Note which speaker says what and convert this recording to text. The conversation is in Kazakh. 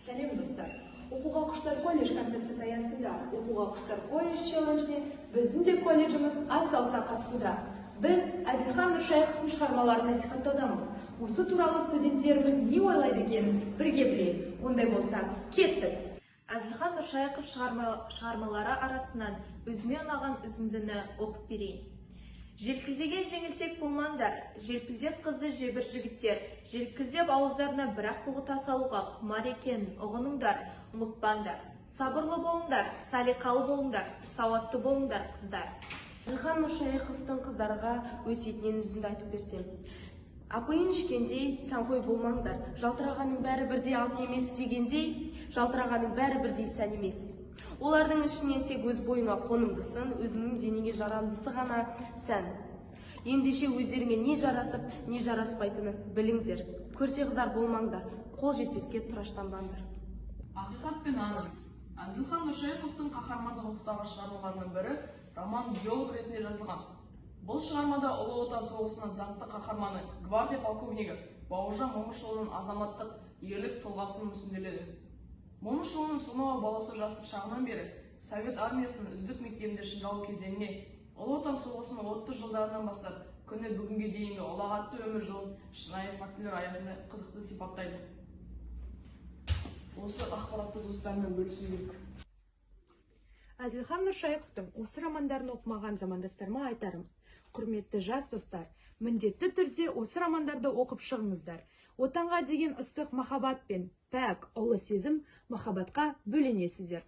Speaker 1: Сәлем достар. Оқуға құштар колледж концепциясы аясында Оқуға құштар колледж челленджіне біздің де колледжіміз атсалыса қатысуда. Біз Әзілхан Нұршайықовтың шығармаларын насихаттаудамыз. Осы туралы студенттеріміз не ойлайды екенін бірге білейік. Ондай болса, кеттік.
Speaker 2: Әзілхан Нұршайықов шығармалары арасынан өзіме ұнаған үзіндіні оқып берейін. Желкілдеген жеңілтек болмаңдар, желпілдеп қызды жебір жігіттер, желкілдеп ауыздарына бір ақылғы тасалуға құмар екенін ұғыныңдар, ұмытпаңдар. Сабырлы болыңдар, салиқалы болыңдар, сауатты болыңдар, қыздар.
Speaker 3: Әзілхан Нұршайықовтың қыздарға өсиетінен үзінді айтып берсем. Апайын ішкендей, сәнқой болмаңдар, жалтырағаның бәрі бірдей алтын емес дегендей, жалтырағаның бәрі бірдей сән емес. Олардың ішінен тек өз бойыңа қонымдысын, өзіңнің денеңе жарамдысы ғана сән. Ендеше өздеріңе не жарасып, не жараспайтыны біліңдер. Көрсе қыздар болмаңдар, қол жетпеске тұраштанбаңдар.
Speaker 4: Ақиқат пен аңыз. Әзілхан Нұршайықовтың қаһармандық рухтағы шығармаларының бірі роман биолог ретінде жазылған. Бұл шығармада Ұлы Отан соғысының даңқты қаһарманы гвардия полковнигі Бауыржан Момышұлының азаматтық ерлік тұлғасын мүсінделеді. Момышұлының сонау баласы жасы шағынан бері Совет армиясының үздік мектебінде шыңдалу кезеңіне, Ұлы Отан соғысының 30 жылдарынан бастап күні бүгінге дейінгі ұлағатты өмір жолын шынайы фактілер аясында қызықты сипаттайды. Осы ақпаратты достармен бөлісу керек.
Speaker 1: Әзілхан Нұршайықовтың осы романдарын оқымаған замандастарыма айтарым. Құрметті жас достар, міндетті түрде осы романдарды оқып шығыңыздар. Отанға деген ыстық махаббат пен пәк, ұлы сезім махаббатқа бөленесіздер.